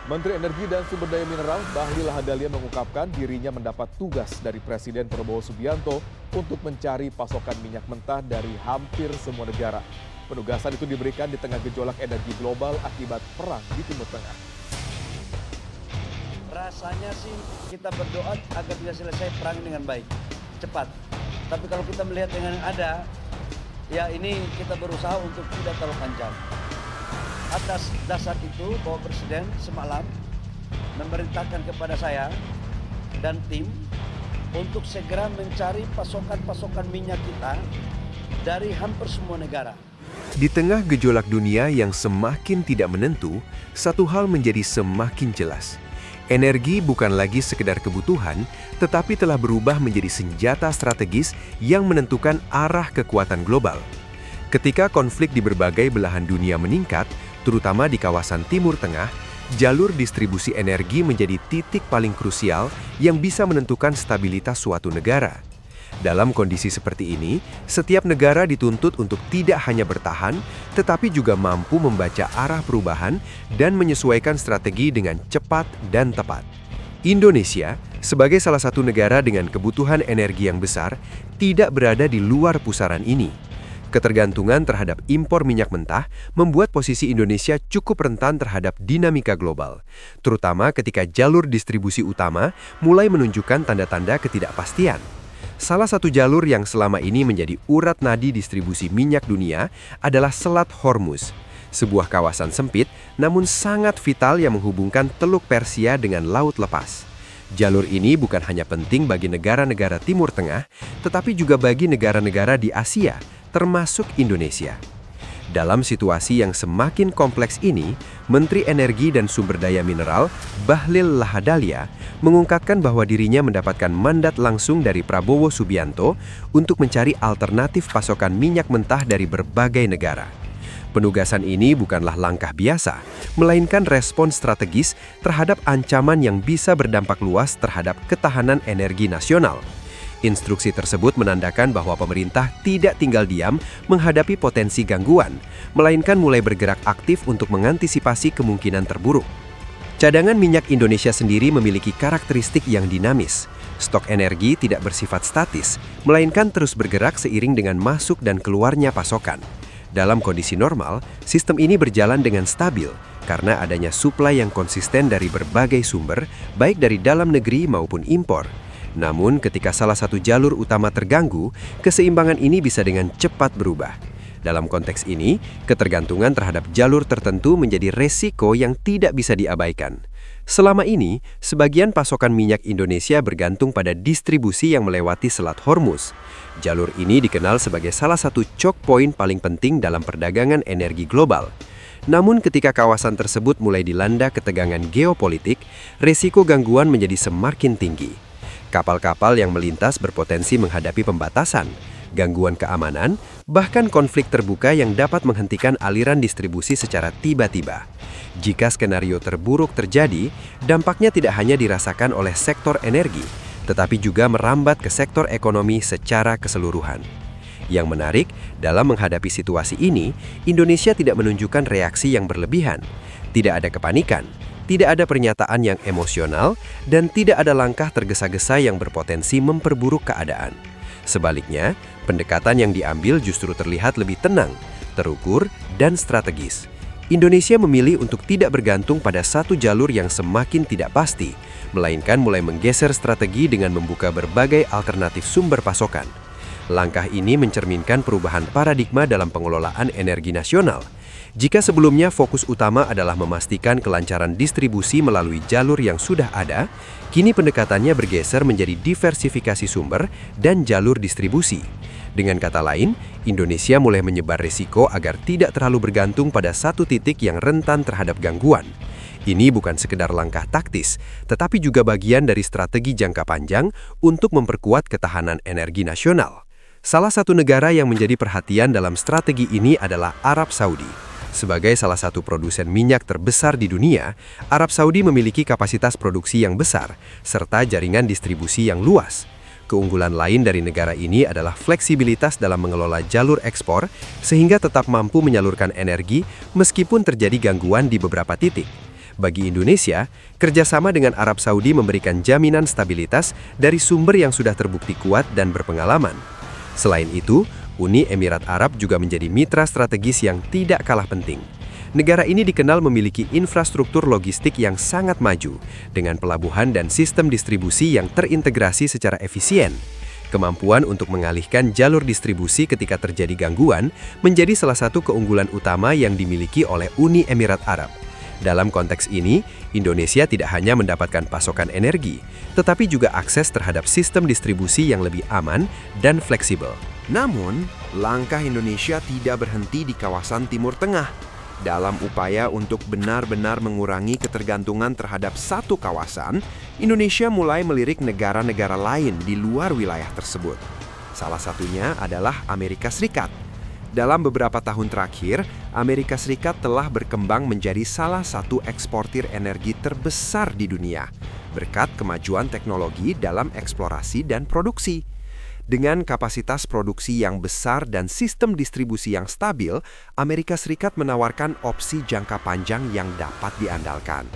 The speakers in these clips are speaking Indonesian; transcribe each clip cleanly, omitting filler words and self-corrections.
Menteri Energi dan Sumber Daya Mineral Bahlil Lahadalia mengungkapkan dirinya mendapat tugas dari Presiden Prabowo Subianto untuk mencari pasokan minyak mentah dari hampir semua negara. Penugasan itu diberikan di tengah gejolak energi global akibat perang di Timur Tengah. Rasanya sih kita berdoa agar tidak selesai perang dengan baik, cepat. Tapi kalau kita melihat dengan yang ada, ya ini kita berusaha untuk tidak terlalu panjang. Atas dasar itu, Bapak Presiden semalam memerintahkan kepada saya dan tim untuk segera mencari pasokan-pasokan minyak kita dari hampir semua negara. Di tengah gejolak dunia yang semakin tidak menentu, satu hal menjadi semakin jelas. Energi bukan lagi sekedar kebutuhan, tetapi telah berubah menjadi senjata strategis yang menentukan arah kekuatan global. Ketika konflik di berbagai belahan dunia meningkat, terutama di kawasan Timur Tengah, jalur distribusi energi menjadi titik paling krusial yang bisa menentukan stabilitas suatu negara. Dalam kondisi seperti ini, setiap negara dituntut untuk tidak hanya bertahan, tetapi juga mampu membaca arah perubahan dan menyesuaikan strategi dengan cepat dan tepat. Indonesia, sebagai salah satu negara dengan kebutuhan energi yang besar, tidak berada di luar pusaran ini. Ketergantungan terhadap impor minyak mentah membuat posisi Indonesia cukup rentan terhadap dinamika global, terutama ketika jalur distribusi utama mulai menunjukkan tanda-tanda ketidakpastian. Salah satu jalur yang selama ini menjadi urat nadi distribusi minyak dunia adalah Selat Hormuz, sebuah kawasan sempit namun sangat vital yang menghubungkan Teluk Persia dengan Laut Lepas. Jalur ini bukan hanya penting bagi negara-negara Timur Tengah, tetapi juga bagi negara-negara di Asia, termasuk Indonesia. Dalam situasi yang semakin kompleks ini, Menteri Energi dan Sumber Daya Mineral Bahlil Lahadalia mengungkapkan bahwa dirinya mendapatkan mandat langsung dari Prabowo Subianto untuk mencari alternatif pasokan minyak mentah dari berbagai negara. Penugasan ini bukanlah langkah biasa, melainkan respon strategis terhadap ancaman yang bisa berdampak luas terhadap ketahanan energi nasional. Instruksi tersebut menandakan bahwa pemerintah tidak tinggal diam menghadapi potensi gangguan, melainkan mulai bergerak aktif untuk mengantisipasi kemungkinan terburuk. Cadangan minyak Indonesia sendiri memiliki karakteristik yang dinamis. Stok energi tidak bersifat statis, melainkan terus bergerak seiring dengan masuk dan keluarnya pasokan. Dalam kondisi normal, sistem ini berjalan dengan stabil karena adanya suplai yang konsisten dari berbagai sumber, baik dari dalam negeri maupun impor. Namun, ketika salah satu jalur utama terganggu, keseimbangan ini bisa dengan cepat berubah. Dalam konteks ini, ketergantungan terhadap jalur tertentu menjadi resiko yang tidak bisa diabaikan. Selama ini, sebagian pasokan minyak Indonesia bergantung pada distribusi yang melewati Selat Hormuz. Jalur ini dikenal sebagai salah satu choke point paling penting dalam perdagangan energi global. Namun ketika kawasan tersebut mulai dilanda ketegangan geopolitik, resiko gangguan menjadi semakin tinggi. Kapal-kapal yang melintas berpotensi menghadapi pembatasan, gangguan keamanan, bahkan konflik terbuka yang dapat menghentikan aliran distribusi secara tiba-tiba. Jika skenario terburuk terjadi, dampaknya tidak hanya dirasakan oleh sektor energi, tetapi juga merambat ke sektor ekonomi secara keseluruhan. Yang menarik, dalam menghadapi situasi ini, Indonesia tidak menunjukkan reaksi yang berlebihan. Tidak ada kepanikan, tidak ada pernyataan yang emosional, dan tidak ada langkah tergesa-gesa yang berpotensi memperburuk keadaan. Sebaliknya, pendekatan yang diambil justru terlihat lebih tenang, terukur, dan strategis. Indonesia memilih untuk tidak bergantung pada satu jalur yang semakin tidak pasti, melainkan mulai menggeser strategi dengan membuka berbagai alternatif sumber pasokan. Langkah ini mencerminkan perubahan paradigma dalam pengelolaan energi nasional. Jika sebelumnya fokus utama adalah memastikan kelancaran distribusi melalui jalur yang sudah ada, kini pendekatannya bergeser menjadi diversifikasi sumber dan jalur distribusi. Dengan kata lain, Indonesia mulai menyebar risiko agar tidak terlalu bergantung pada satu titik yang rentan terhadap gangguan. Ini bukan sekedar langkah taktis, tetapi juga bagian dari strategi jangka panjang untuk memperkuat ketahanan energi nasional. Salah satu negara yang menjadi perhatian dalam strategi ini adalah Arab Saudi. Sebagai salah satu produsen minyak terbesar di dunia, Arab Saudi memiliki kapasitas produksi yang besar, serta jaringan distribusi yang luas. Keunggulan lain dari negara ini adalah fleksibilitas dalam mengelola jalur ekspor, sehingga tetap mampu menyalurkan energi meskipun terjadi gangguan di beberapa titik. Bagi Indonesia, kerjasama dengan Arab Saudi memberikan jaminan stabilitas dari sumber yang sudah terbukti kuat dan berpengalaman. Selain itu, Uni Emirat Arab juga menjadi mitra strategis yang tidak kalah penting. Negara ini dikenal memiliki infrastruktur logistik yang sangat maju, dengan pelabuhan dan sistem distribusi yang terintegrasi secara efisien. Kemampuan untuk mengalihkan jalur distribusi ketika terjadi gangguan menjadi salah satu keunggulan utama yang dimiliki oleh Uni Emirat Arab. Dalam konteks ini, Indonesia tidak hanya mendapatkan pasokan energi, tetapi juga akses terhadap sistem distribusi yang lebih aman dan fleksibel. Namun, langkah Indonesia tidak berhenti di kawasan Timur Tengah. Dalam upaya untuk benar-benar mengurangi ketergantungan terhadap satu kawasan, Indonesia mulai melirik negara-negara lain di luar wilayah tersebut. Salah satunya adalah Amerika Serikat. Dalam beberapa tahun terakhir, Amerika Serikat telah berkembang menjadi salah satu eksportir energi terbesar di dunia, berkat kemajuan teknologi dalam eksplorasi dan produksi. Dengan kapasitas produksi yang besar dan sistem distribusi yang stabil, Amerika Serikat menawarkan opsi jangka panjang yang dapat diandalkan.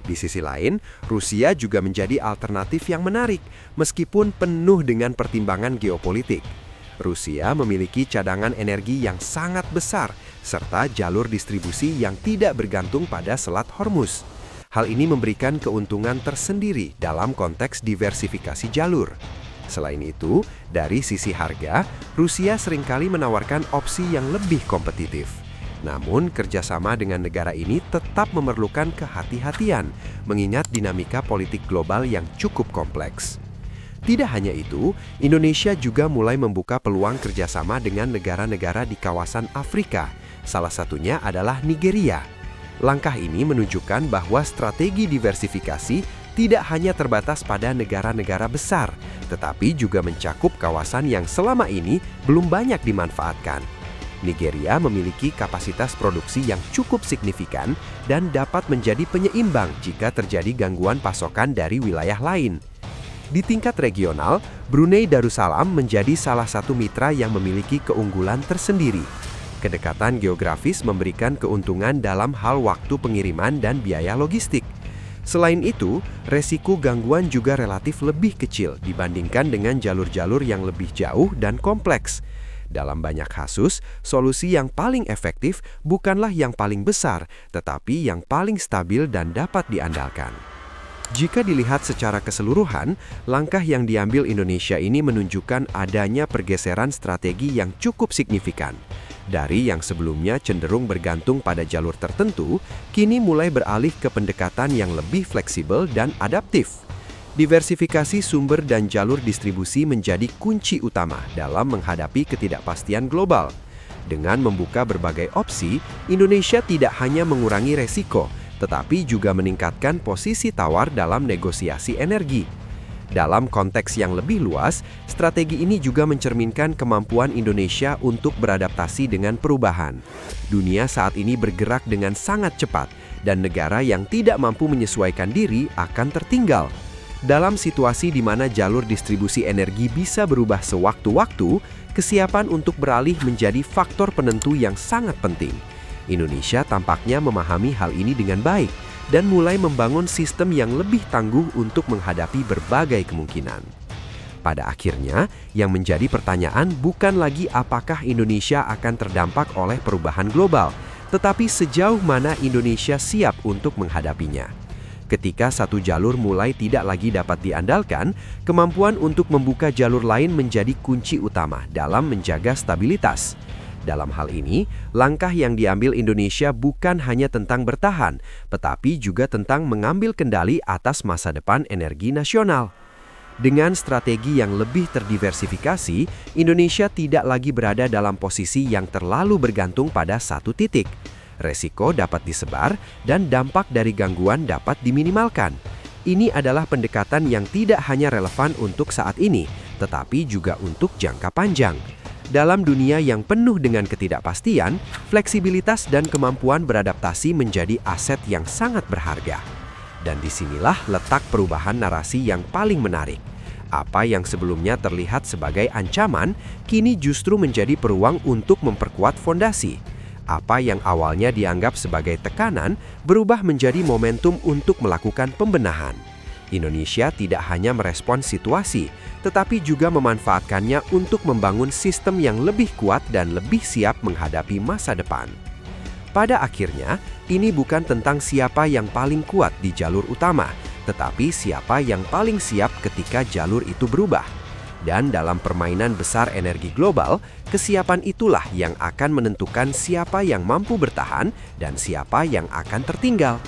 Di sisi lain, Rusia juga menjadi alternatif yang menarik, meskipun penuh dengan pertimbangan geopolitik. Rusia memiliki cadangan energi yang sangat besar, serta jalur distribusi yang tidak bergantung pada Selat Hormuz. Hal ini memberikan keuntungan tersendiri dalam konteks diversifikasi jalur. Selain itu, dari sisi harga, Rusia seringkali menawarkan opsi yang lebih kompetitif. Namun, kerjasama dengan negara ini tetap memerlukan kehati-hatian, mengingat dinamika politik global yang cukup kompleks. Tidak hanya itu, Indonesia juga mulai membuka peluang kerjasama dengan negara-negara di kawasan Afrika. Salah satunya adalah Nigeria. Langkah ini menunjukkan bahwa strategi diversifikasi tidak hanya terbatas pada negara-negara besar, tetapi juga mencakup kawasan yang selama ini belum banyak dimanfaatkan. Nigeria memiliki kapasitas produksi yang cukup signifikan dan dapat menjadi penyeimbang jika terjadi gangguan pasokan dari wilayah lain. Di tingkat regional, Brunei Darussalam menjadi salah satu mitra yang memiliki keunggulan tersendiri. Kedekatan geografis memberikan keuntungan dalam hal waktu pengiriman dan biaya logistik. Selain itu, resiko gangguan juga relatif lebih kecil dibandingkan dengan jalur-jalur yang lebih jauh dan kompleks. Dalam banyak kasus, solusi yang paling efektif bukanlah yang paling besar, tetapi yang paling stabil dan dapat diandalkan. Jika dilihat secara keseluruhan, langkah yang diambil Indonesia ini menunjukkan adanya pergeseran strategi yang cukup signifikan. Dari yang sebelumnya cenderung bergantung pada jalur tertentu, kini mulai beralih ke pendekatan yang lebih fleksibel dan adaptif. Diversifikasi sumber dan jalur distribusi menjadi kunci utama dalam menghadapi ketidakpastian global. Dengan membuka berbagai opsi, Indonesia tidak hanya mengurangi resiko, tetapi juga meningkatkan posisi tawar dalam negosiasi energi. Dalam konteks yang lebih luas, strategi ini juga mencerminkan kemampuan Indonesia untuk beradaptasi dengan perubahan. Dunia saat ini bergerak dengan sangat cepat, dan negara yang tidak mampu menyesuaikan diri akan tertinggal. Dalam situasi di mana jalur distribusi energi bisa berubah sewaktu-waktu, kesiapan untuk beralih menjadi faktor penentu yang sangat penting. Indonesia tampaknya memahami hal ini dengan baik, dan mulai membangun sistem yang lebih tangguh untuk menghadapi berbagai kemungkinan. Pada akhirnya, yang menjadi pertanyaan bukan lagi apakah Indonesia akan terdampak oleh perubahan global, tetapi sejauh mana Indonesia siap untuk menghadapinya. Ketika satu jalur mulai tidak lagi dapat diandalkan, kemampuan untuk membuka jalur lain menjadi kunci utama dalam menjaga stabilitas. Dalam hal ini, langkah yang diambil Indonesia bukan hanya tentang bertahan, tetapi juga tentang mengambil kendali atas masa depan energi nasional. Dengan strategi yang lebih terdiversifikasi, Indonesia tidak lagi berada dalam posisi yang terlalu bergantung pada satu titik. Resiko dapat disebar dan dampak dari gangguan dapat diminimalkan. Ini adalah pendekatan yang tidak hanya relevan untuk saat ini, tetapi juga untuk jangka panjang. Dalam dunia yang penuh dengan ketidakpastian, fleksibilitas dan kemampuan beradaptasi menjadi aset yang sangat berharga. Dan disinilah letak perubahan narasi yang paling menarik. Apa yang sebelumnya terlihat sebagai ancaman, kini justru menjadi peluang untuk memperkuat fondasi. Apa yang awalnya dianggap sebagai tekanan berubah menjadi momentum untuk melakukan pembenahan. Indonesia tidak hanya merespons situasi, tetapi juga memanfaatkannya untuk membangun sistem yang lebih kuat dan lebih siap menghadapi masa depan. Pada akhirnya, ini bukan tentang siapa yang paling kuat di jalur utama, tetapi siapa yang paling siap ketika jalur itu berubah. Dan dalam permainan besar energi global, kesiapan itulah yang akan menentukan siapa yang mampu bertahan dan siapa yang akan tertinggal.